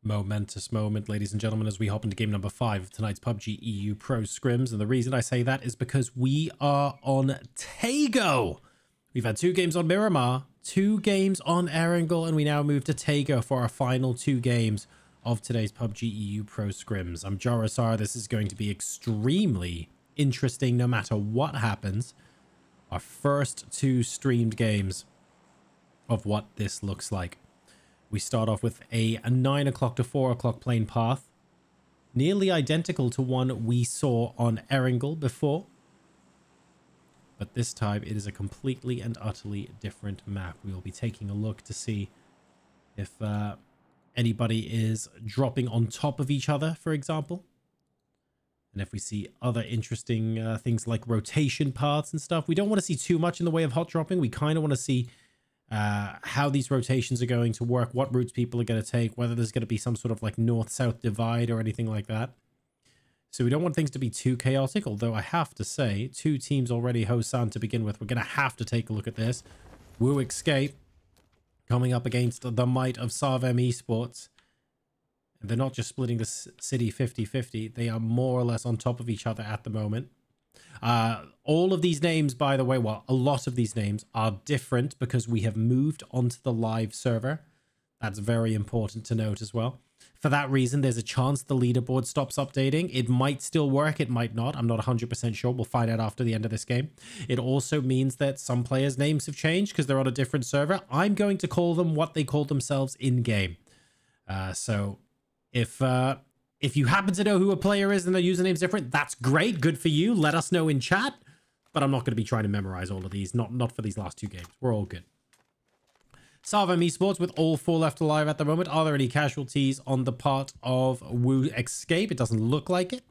Momentous moment, ladies and gentlemen, as we hop into game number 5 of tonight's PUBG EU Pro Scrims. And the reason I say that is because we are on Tago. We've had 2 games on Miramar, 2 games on Erangel, and we now move to Tago for our final 2 games of today's PUBG EU Pro Scrims. I'm Jarasar. This is going to be extremely interesting no matter what happens. Our first 2 streamed games of what this looks like. We start off with a 9 o'clock to 4 o'clock plane path, nearly identical to one we saw on Erangel before. But this time it is a completely and utterly different map. We will be taking a look to see if anybody is dropping on top of each other, for example. And if we see other interesting things like rotation paths and stuff. We don't want to see too much in the way of hot dropping. We kind of want to see how these rotations are going to work, what routes people are going to take, whether there's going to be some sort of like north-south divide or anything like that. So we don't want things to be too chaotic, although I have to say, 2 teams already Hosan to begin with. We're going to have to take a look at this. Woo Escape coming up against the might of Sarvem Esports. And they're not just splitting the city 50-50. They are more or less on top of each other at the moment. All of these names, by the way, well, a lot of these names are different because we have moved onto the live server. That's very important to note as well. For that reason, there's a chance the leaderboard stops updating. It might still work. It might not. I'm not 100% sure. We'll find out after the end of this game. It also means that some players' names have changed because they're on a different server. I'm going to call them what they call themselves in-game. So if you happen to know who a player is and their username's different, that's great. Good for you. Let us know in chat. But I'm not going to be trying to memorize all of these. Not for these last 2 games. We're all good. Sarvem Esports with all 4 left alive at the moment. Are there any casualties on the part of Woo Escape? It doesn't look like it.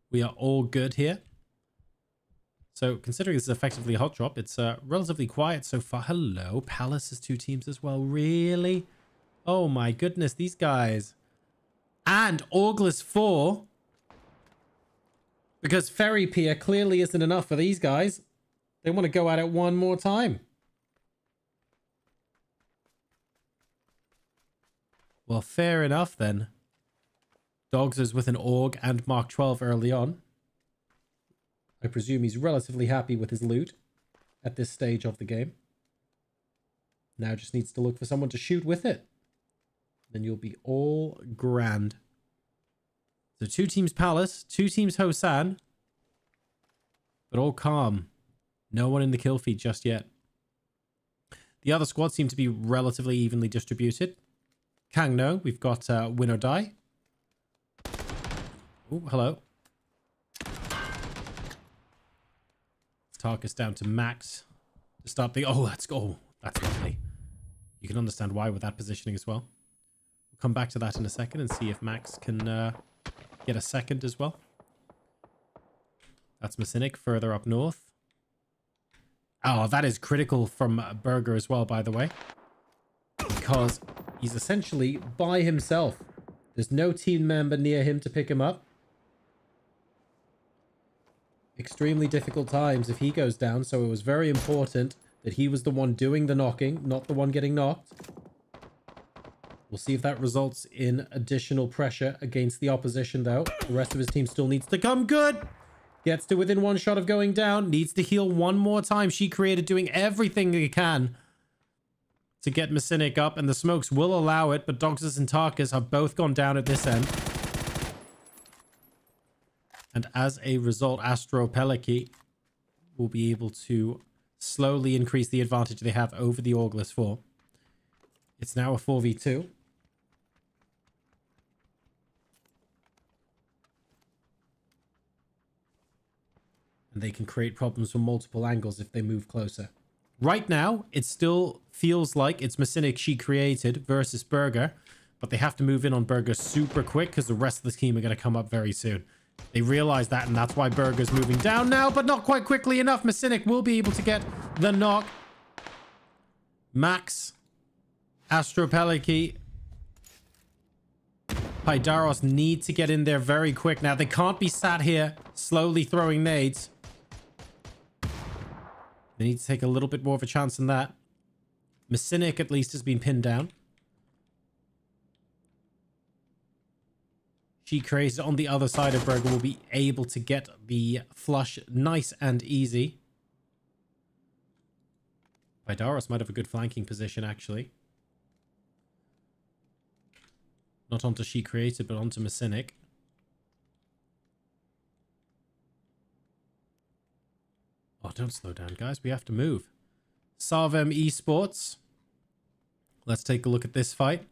We are all good here. So considering this is effectively a hot drop, it's relatively quiet so far. Hello. Palace has 2 teams as well. Really? Oh my goodness. These guys. And Auglis 4. Because Ferry Pier clearly isn't enough for these guys. They want to go at it one more time. Well, fair enough then. Dogs is with an AUG and Mark 12 early on. I presume he's relatively happy with his loot at this stage of the game. Now just needs to look for someone to shoot with it. Then you'll be all grand. So 2 teams Palace, 2 teams Hosan. But all calm. No one in the kill feed just yet. The other squads seem to be relatively evenly distributed. Kangno, we've got Win or Die. Oh, hello. Tarkus down to Max to start the... Oh, let's go. That's lovely. You can understand why with that positioning as well. We'll come back to that in a second and see if Max can get a second as well. That's Masinik further up north. Oh, that is critical from Burger as well, by the way. Because he's essentially by himself. There's no team member near him to pick him up. Extremely difficult times if he goes down, so it was very important that he was the one doing the knocking, not the one getting knocked. We'll see if that results in additional pressure against the opposition, though. The rest of his team still needs to come good. Gets to within 1 shot of going down. Needs to heal one more time. She created doing everything he can to get Masinik up, and the smokes will allow it, but Doxus and Tarkus have both gone down at this end. And as a result, Astro Peliki will be able to slowly increase the advantage they have over the Auglis 4. It's now a 4v2. And they can create problems from multiple angles if they move closer. Right now, it still feels like it's Masinik she created versus Burger, but they have to move in on Burger super quick because the rest of the team are going to come up very soon. They realize that, and that's why Burger's moving down now, but not quite quickly enough. Masinik will be able to get the knock. Max, Astro Peliki, Pydaros need to get in there very quick now. They can't be sat here slowly throwing nades. They need to take a little bit more of a chance than that. Masinik at least has been pinned down. She created on the other side of Burger will be able to get the flush nice and easy. Vidaros might have a good flanking position, actually. Not onto She Created, but onto Messinic. Oh, don't slow down, guys. We have to move. Sarvem Esports. Let's take a look at this fight.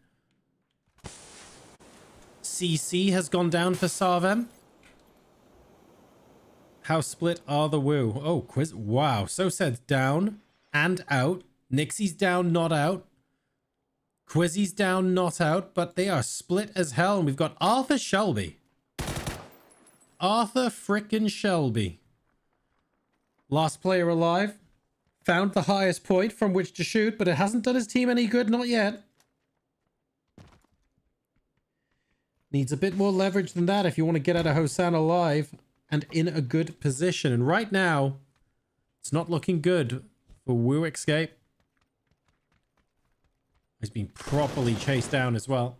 CC has gone down for Sarvem. How split are the Woo? Oh, quiz. Wow. So said down and out. Nixie's down, not out. Quizzy's down, not out. But they are split as hell. And we've got Arthur Shelby. Arthur frickin' Shelby. Last player alive. Found the highest point from which to shoot, but it hasn't done his team any good, not yet. Needs a bit more leverage than that if you want to get out of Hosan alive and in a good position. And right now, it's not looking good for Woo Escape. He's been properly chased down as well.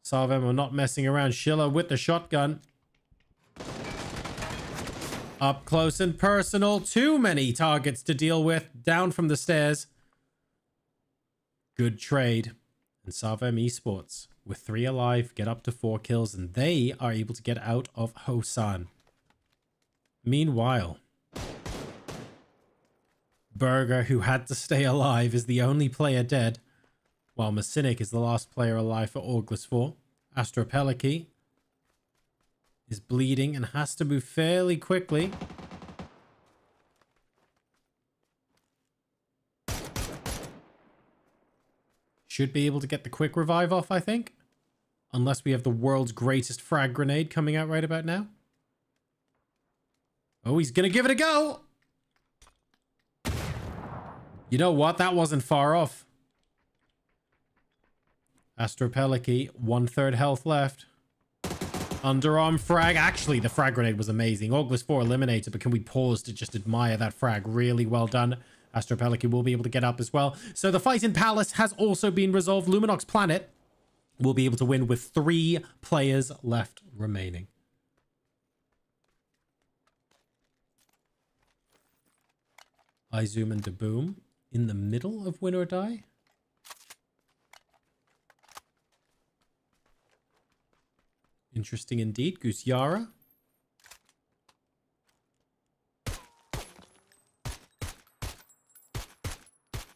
Sarvem are not messing around. Schiller with the shotgun. Up close and personal. Too many targets to deal with. Down from the stairs. Good trade. And Sarvem Esports, with 3 alive, get up to 4 kills, and they are able to get out of Hosan. Meanwhile, Burger, who had to stay alive, is the only player dead, while Messinic is the last player alive for August 4. Astropeliki is bleeding and has to move fairly quickly. Should be able to get the quick revive off, I think. Unless we have the world's greatest frag grenade coming out right about now. Oh, he's gonna give it a go! You know what? That wasn't far off. Astropeliki, 1/3 health left. Underarm frag. Actually, the frag grenade was amazing. August 4 eliminated, but can we pause to just admire that frag? Really well done. Astropeliki will be able to get up as well. So the fight in Palace has also been resolved. Luminox Planet will be able to win with 3 players left remaining. Izoom and Daboom in the middle of Win or Die. Interesting indeed. Goose Yara.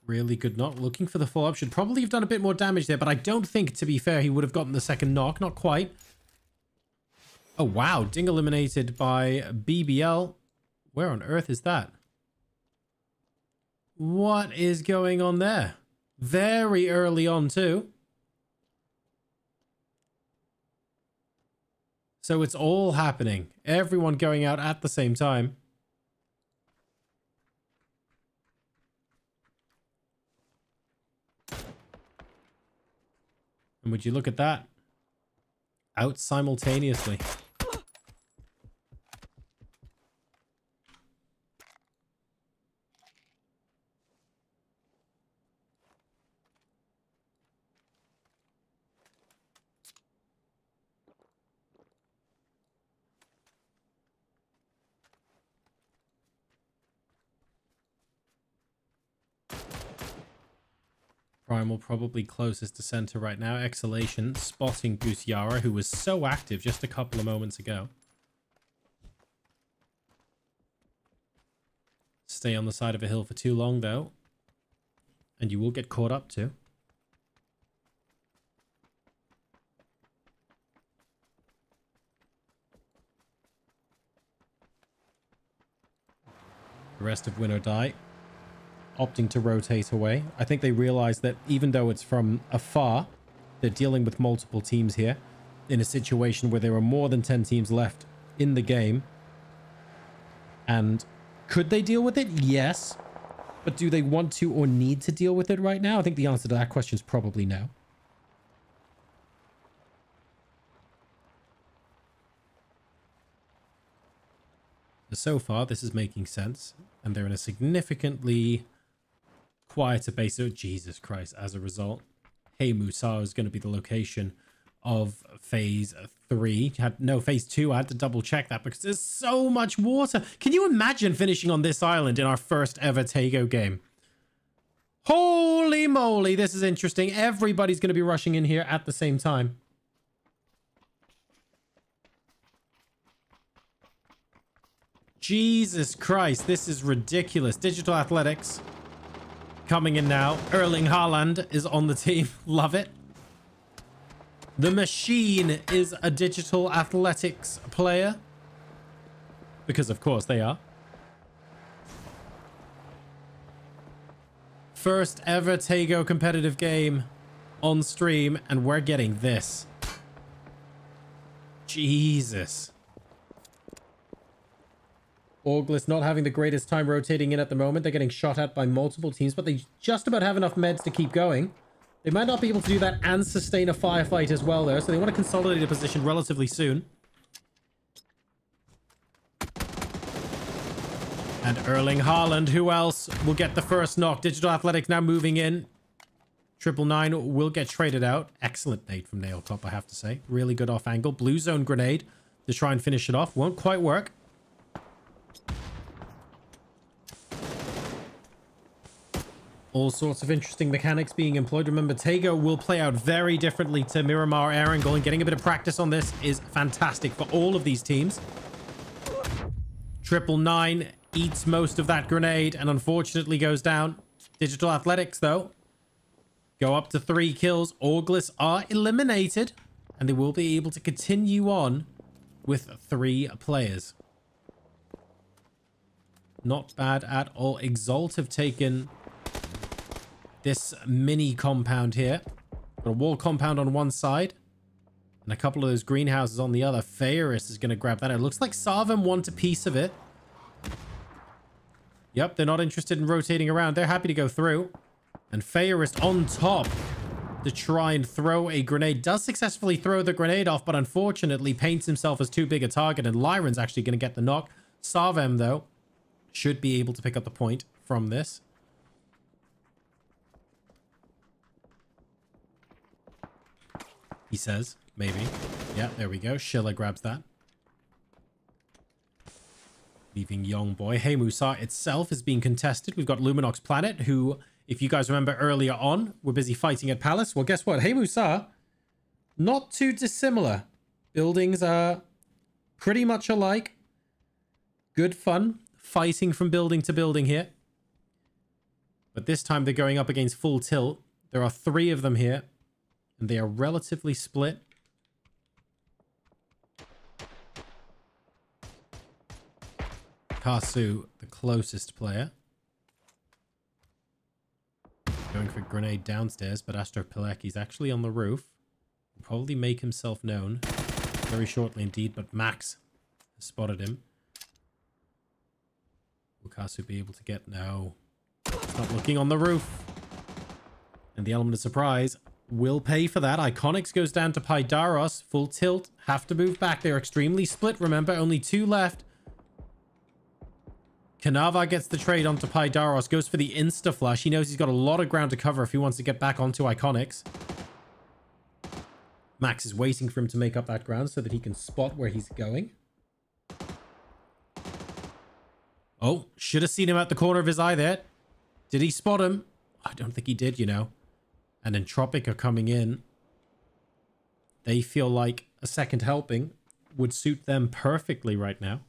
Really good knock. Looking for the follow-up. Should probably have done a bit more damage there, but I don't think, to be fair, he would have gotten the second knock. Not quite. Oh, wow. Ding eliminated by BBL. Where on earth is that? What is going on there? Very early on, too. So it's all happening. Everyone going out at the same time. And would you look at that? Out simultaneously. Primal probably closest to center right now. Exhalation spotting Goose Yara, who was so active just a couple of moments ago. Stay on the side of a hill for too long, though, and you will get caught up too. The rest of Win or Die opting to rotate away. I think they realize that even though it's from afar, they're dealing with multiple teams here in a situation where there are more than 10 teams left in the game. And could they deal with it? Yes. But do they want to or need to deal with it right now? I think the answer to that question is probably no. But so far, this is making sense. And they're in a significantly quieter base. Oh, Jesus Christ, as a result. Hey Musa is going to be the location of phase 3. No, phase 2. I had to double check that because there's so much water. Can you imagine finishing on this island in our first ever Tago game? Holy moly, this is interesting. Everybody's going to be rushing in here at the same time. Jesus Christ, this is ridiculous. Digital Athletics coming in now. Erling Haaland is on the team. Love it. The Machine is a Digital Athletics player. Because of course they are. First ever Tago competitive game on stream, and we're getting this. Jesus. Auglis not having the greatest time rotating in at the moment. They're getting shot at by multiple teams, but they just about have enough meds to keep going. They might not be able to do that and sustain a firefight as well, though, so they want to consolidate a position relatively soon. And Erling Haaland, who else will get the first knock? Digital Athletics now moving in. 999 will get traded out. Excellent nade from Nailcop, I have to say. Really good off angle. Blue zone grenade to try and finish it off. Won't quite work. All sorts of interesting mechanics being employed. Remember, Tago will play out very differently to Miramar Erangel, and getting a bit of practice on this is fantastic for all of these teams. 999 eats most of that grenade and unfortunately goes down. Digital Athletics, though, go up to 3 kills. Auglis are eliminated, and they will be able to continue on with 3 players. Not bad at all. Exalt have taken this mini compound here. Got a wall compound on one side and a couple of those greenhouses on the other. Fairus is going to grab that. It looks like Sarvem want a piece of it. Yep, they're not interested in rotating around. They're happy to go through. And Fairus on top to try and throw a grenade. Does successfully throw the grenade off, but unfortunately paints himself as too big a target. And Lyron's actually going to get the knock. Sarvem, though, should be able to pick up the point from this. He says, maybe. Yeah, there we go. Schiller grabs that. Leaving Young Boy. Hey Musa itself is being contested. We've got Luminox Planet, who, if you guys remember earlier on, were busy fighting at Palace. Well, guess what? Hey Musa, not too dissimilar. Buildings are pretty much alike. Good fun. Fighting from building to building here. But this time they're going up against full tilt. There are 3 of them here. And they are relatively split. Karsu, the closest player. Going for grenade downstairs, but Astro Pileki's actually on the roof. Will probably make himself known very shortly indeed, but Max has spotted him. Will Karsu be able to get... No. It's not looking on the roof. And the element of surprise will pay for that. Iconics goes down to Pydaros. Full tilt. Have to move back. They're extremely split. Remember, only 2 left. Kanava gets the trade onto Pydaros. Goes for the insta-flush. He knows he's got a lot of ground to cover if he wants to get back onto Iconics. Max is waiting for him to make up that ground so that he can spot where he's going. Oh, should have seen him at the corner of his eye there. Did he spot him? I don't think he did, you know. And Entropic are coming in. They feel like a second helping would suit them perfectly right now.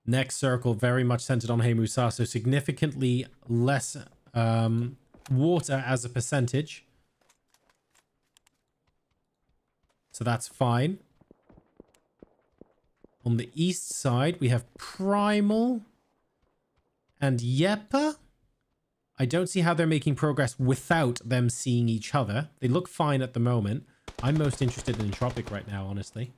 Next circle very much centered on Hey Musa, so significantly less water as a percentage. So that's fine. On the east side, we have Primal and Yepa. I don't see how they're making progress without them seeing each other. They look fine at the moment. I'm most interested in Entropic right now, honestly.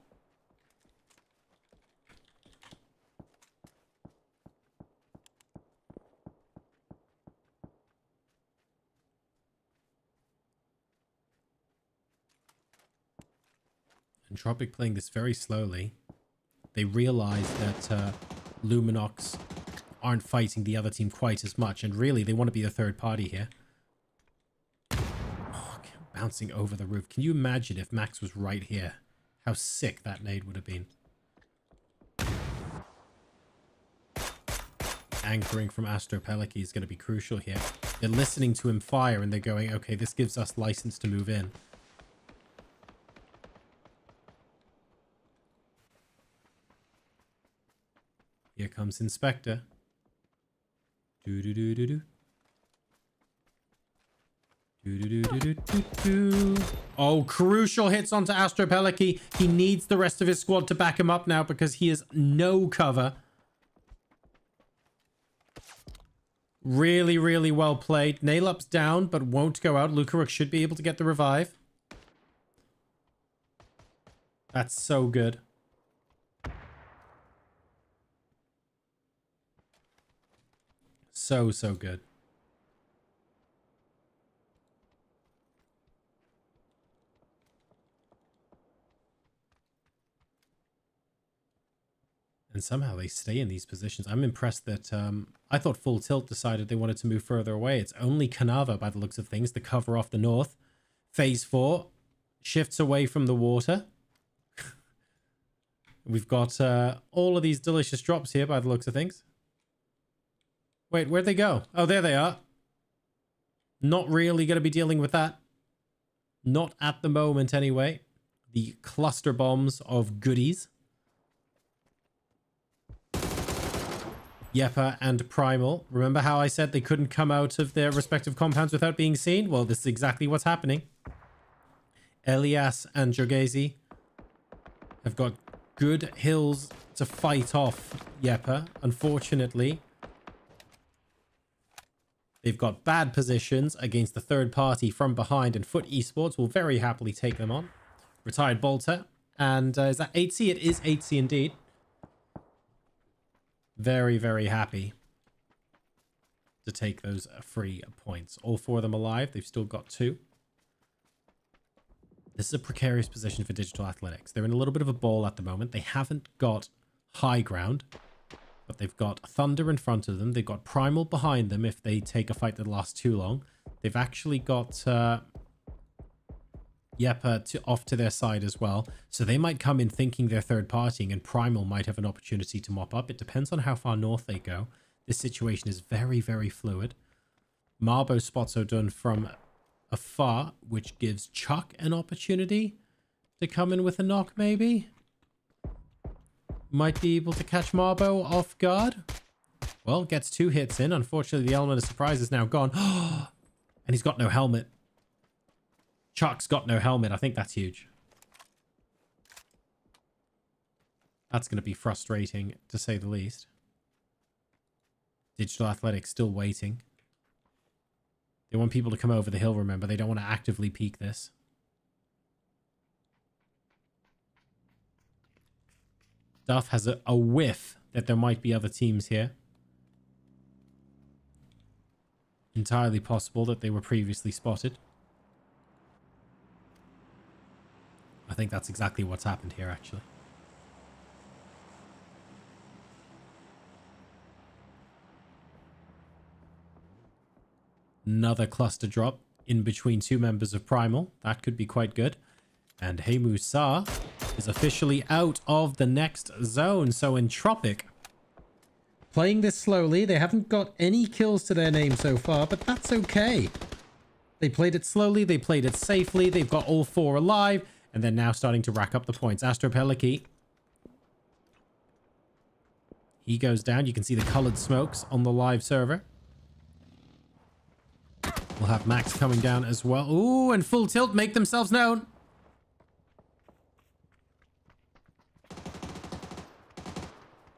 Entropic playing this very slowly. They realize that Luminox aren't fighting the other team quite as much. And really, they want to be the third party here. Oh, bouncing over the roof. Can you imagine if Max was right here? How sick that nade would have been. Anchoring from Astro Peliki is going to be crucial here. They're listening to him fire and they're going, okay, this gives us license to move in. Here comes Inspector. Do-do-do-do-do. Do-do-do-do-do-do. Oh, crucial hits onto Astro Peliki. He needs the rest of his squad to back him up now because he has no cover. Really, really well played. Nailup's down, but won't go out. Lukaruk should be able to get the revive. That's so good. So, so good. And somehow they stay in these positions. I'm impressed that I thought Full Tilt decided they wanted to move further away. It's only Kanava, by the looks of things, to cover off the north. Phase 4 shifts away from the water. We've got all of these delicious drops here, by the looks of things. Wait, where'd they go? Oh, there they are. Not really going to be dealing with that. Not at the moment, anyway. The cluster bombs of goodies. Yepa and Primal. Remember how I said they couldn't come out of their respective compounds without being seen? Well, this is exactly what's happening. Elias and Jogezi have got good hills to fight off Yepa. Unfortunately, they've got bad positions against the third party from behind, and Foot Esports will very happily take them on. Retired Bolter. And is that 8C? It is 8C indeed. Very, very happy to take those free points. All 4 of them alive. They've still got 2. This is a precarious position for Digital Athletics. They're in a little bit of a ball at the moment. They haven't got high ground, but they've got Thunder in front of them. They've got Primal behind them if they take a fight that lasts too long. They've actually got Yepa off to their side as well. So they might come in thinking they're third partying, and Primal might have an opportunity to mop up. It depends on how far north they go. This situation is very, very fluid. Marbo spots O'Dunn from afar, which gives Chuck an opportunity to come in with a knock, maybe. Might be able to catch Marbo off guard. Well, gets 2 hits in. Unfortunately, the element of surprise is now gone. And he's got no helmet. Chuck's got no helmet. I think that's huge. That's going to be frustrating, to say the least. Digital Athletics still waiting. They want people to come over the hill, remember. They don't want to actively peek this. Duff has a whiff that there might be other teams here. Entirely possible that they were previously spotted. I think that's exactly what's happened here, actually. Another cluster drop in between 2 members of Primal. That could be quite good. And Hey Musa is officially out of the next zone. So Entropic playing this slowly. They haven't got any kills to their name so far, but that's okay. They played it slowly. They played it safely. They've got all 4 alive. And they're now starting to rack up the points. Astro Peliki. He goes down. You can see the colored smokes on the live server. We'll have Max coming down as well. Ooh, and Full Tilt make themselves known.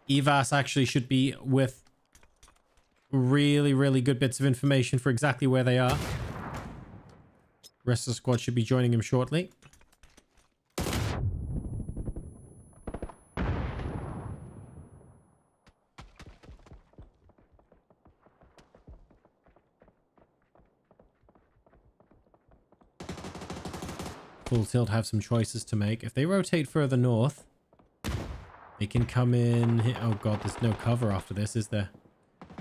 Evas actually should be with really, really good bits of information for exactly where they are. Rest of the squad should be joining him shortly. Full Tilt have some choices to make. If they rotate further north, They can come in here. Oh god, there's no cover after this, is there?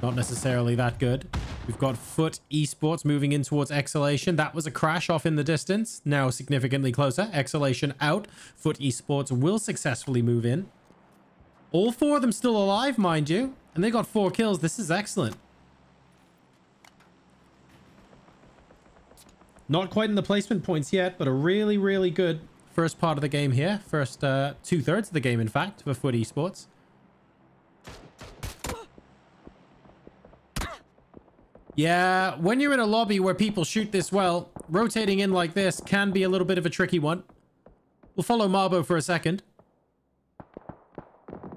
Not necessarily that good. We've got Foot Esports moving in towards Exhalation. That was a crash off in the distance. Now significantly closer. Exhalation out. Foot Esports will successfully move in. All four of them still alive, mind you. And they got 4 kills. This is excellent. Not quite in the placement points yet, but a really, really good first part of the game here. First 2/3 of the game, in fact, for Foot Esports. Yeah, when you're in a lobby where people shoot this well, rotating in like this can be a little bit of a tricky one. We'll follow Marbo for a second.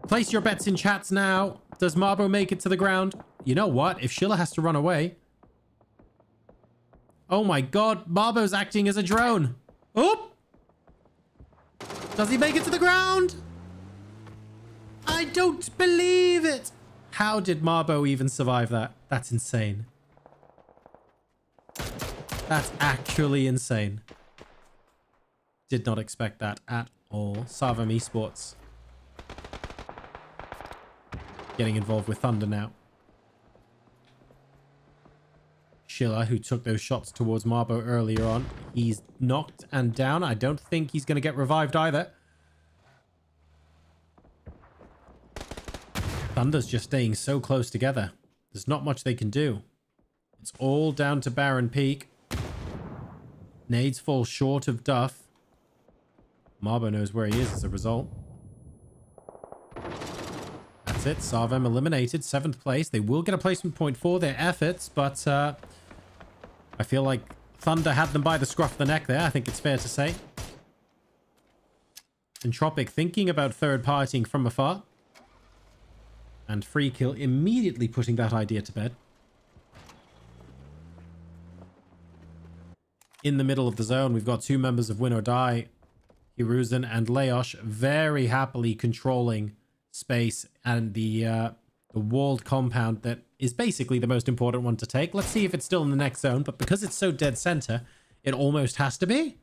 Place your bets in chats now. Does Marbo make it to the ground? You know what? If Schiller has to run away... Oh my god, Marbo's acting as a drone. Oop! Does he make it to the ground? I don't believe it. How did Marbo even survive that? That's insane. That's actually insane. Did not expect that at all. Sarvam Esports getting involved with Thunder now. Schiller, who took those shots towards Marbo earlier on, he's knocked and down. I don't think he's going to get revived either. Thunder's just staying so close together. There's not much they can do. It's all down to Baron Peak. Nades fall short of Duff. Marbo knows where he is as a result. That's it. Sarvam eliminated. 7th place. They will get a placement point for their efforts, but I feel like Thunder had them by the scruff of the neck there. I think it's fair to say. Entropic thinking about third-partying from afar. And Free Kill immediately putting that idea to bed. In the middle of the zone, we've got 2 members of Win or Die. Hiruzen and Leosh very happily controlling space and the walled compound that is basically the most important one to take. Let's see if it's still in the next zone, but because it's so dead center, it almost has to be.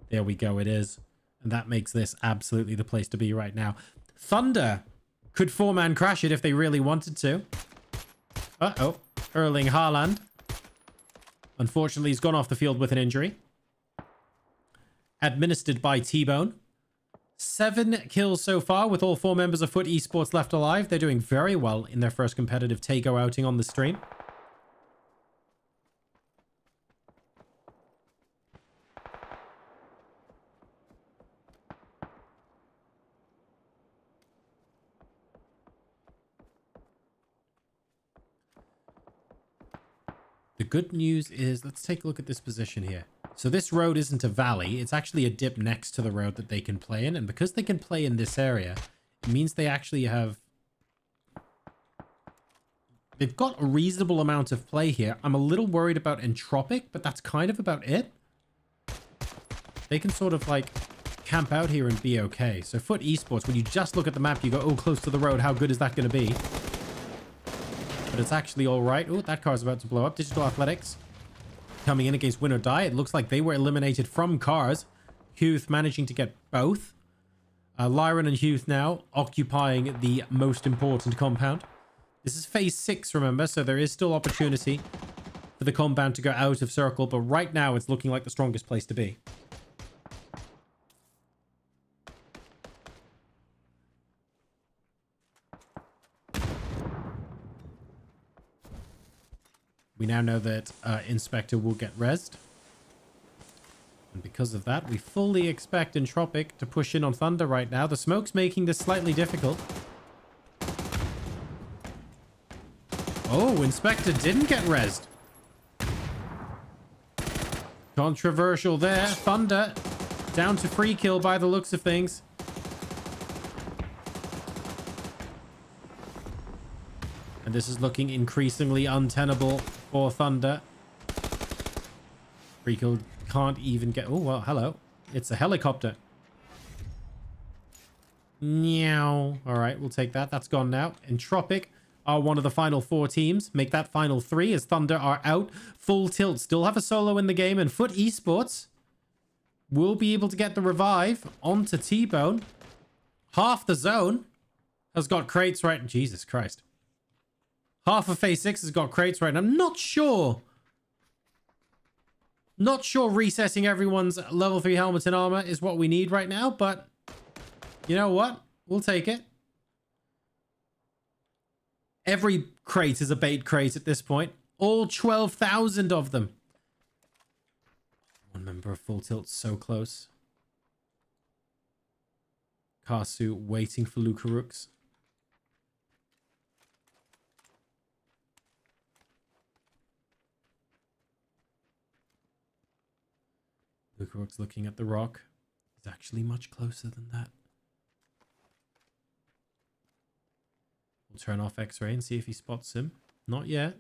There we go, it is. And that makes this absolutely the place to be right now. Thunder could 4-man crash it if they really wanted to. Uh-oh. Erling Haaland. Unfortunately, he's gone off the field with an injury. Administered by T-Bone. 7 kills so far with all 4 members of Foot Esports left alive. They're doing very well in their first competitive Tago outing on the stream. The good news is, let's take a look at this position here. So this road isn't a valley. It's actually a dip next to the road that they can play in. And because they can play in this area, it means they actually have... They've got a reasonable amount of play here. I'm a little worried about Entropic, but that's kind of about it. They can sort of like camp out here and be okay. So Foot Esports, when you just look at the map, you go, oh, close to the road. How good is that going to be? But it's actually all right. Oh, that car's about to blow up. Digital Athletics coming in against Win or Die. It looks like they were eliminated from cars. Huth managing to get both. Lyron and Huth now occupying the most important compound. This is phase 6, remember, so there is still opportunity for the compound to go out of circle, but right now it's looking like the strongest place to be. We now know that Inspector will get rezzed. And because of that, we fully expect Entropic to push in on Thunder right now. The smoke's making this slightly difficult. Oh, Inspector didn't get rezzed. Controversial there. Thunder down to free kill by the looks of things. And this is looking increasingly untenable for Thunder. Free kill can't even get... Oh, well, hello. It's a helicopter. Meow. All right, we'll take that. That's gone now. Entropic are one of the final 4 teams. Make that final 3 as Thunder are out. Full tilt. Still have a solo in the game. And Foot Esports will be able to get the revive onto T-Bone. Half the zone. has got crates right... Jesus Christ. Half of phase 6 has got crates right. I'm not sure. Not sure resetting everyone's level 3 helmets and armor is what we need right now, but you know what? We'll take it. Every crate is a bait crate at this point. All 12,000 of them. One member of Full Tilt so close. Karsu waiting for Lukarux. Lukarux looking at the rock. He's actually much closer than that. We'll turn off X-ray and see if he spots him. Not yet.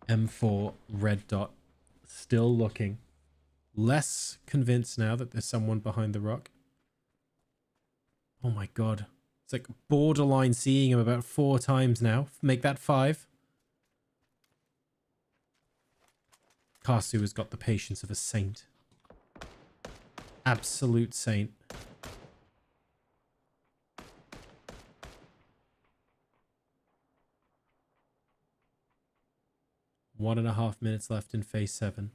M4 red dot. Still looking. Less convinced now that there's someone behind the rock. Oh my god. It's like borderline seeing him about 4 times now. Make that 5. Karsu has got the patience of a saint. Absolute saint. One and a half minutes left in phase 7.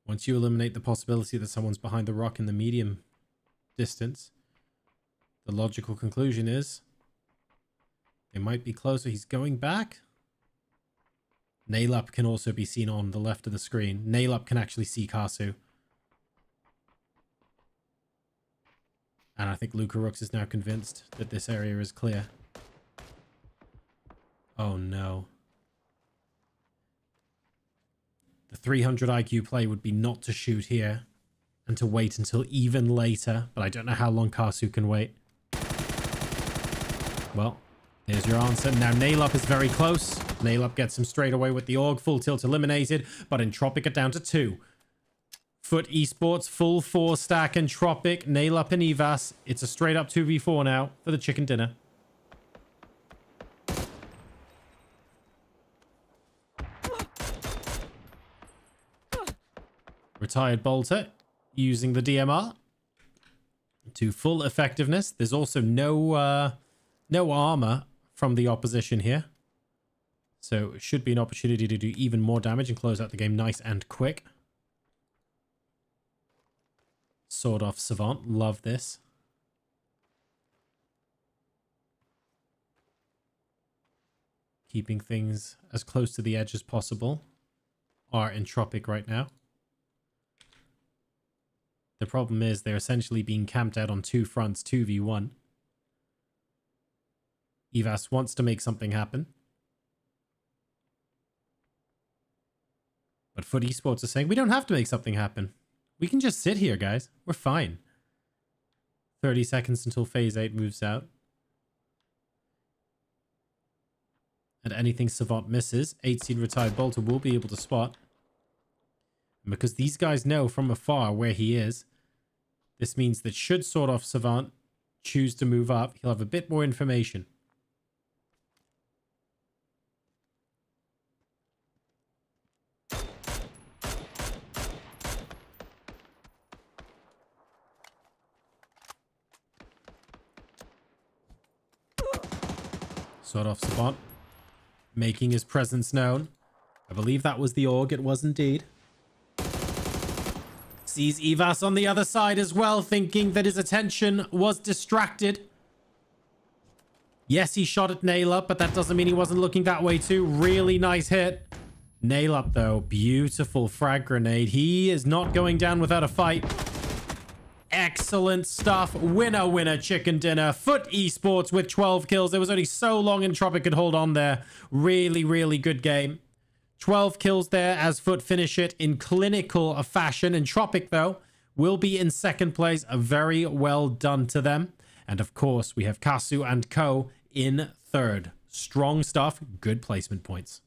Once you eliminate the possibility that someone's behind the rock in the medium distance, the logical conclusion is they might be closer. He's going back. Naylup can also be seen on the left of the screen. Naylup can actually see Karsu. And I think Lukarux is now convinced that this area is clear. Oh no. The 300 IQ play would be not to shoot here and to wait until even later, but I don't know how long Karsu can wait. Well, there's your answer. Now Naylup is very close. Naylup gets him straight away with the AUG. Full Tilt eliminated, but Entropic are down to 2. Foot Esports, full 4 stack Entropic, Naylup and Evas. It's a straight up 2v4 now for the chicken dinner. Retired Bolter using the DMR to full effectiveness. There's also no armor from the opposition here. So it should be an opportunity to do even more damage and close out the game nice and quick. Sword off Savant. Love this. Keeping things as close to the edge as possible are Entropic right now. The problem is they're essentially being camped out on 2 fronts, 2v1. Evas wants to make something happen. But Foot Esports are saying, we don't have to make something happen. We can just sit here, guys. We're fine. 30 seconds until phase 8 moves out. And anything Savant misses, 8-seed Retired Bolter will be able to spot. And because these guys know from afar where he is, this means that should Sword Off Savant choose to move up, he'll have a bit more information. Sword Off Savant making his presence known. I believe that was the AUG. It was indeed. Sees Evas on the other side as well, thinking that his attention was distracted. Yes, he shot at Naylup, but that doesn't mean he wasn't looking that way too. Really nice hit. Naylup, though, beautiful frag grenade. He is not going down without a fight. Excellent stuff. Winner, winner, chicken dinner. Foot Esports with 12 kills. There was only so long Entropic could hold on there. Really, really good game. 12 kills there as Foot finish it in clinical fashion. Entropic, though, will be in second place. Very well done to them. And, of course, we have Karsu and Co. in third. Strong stuff. Good placement points.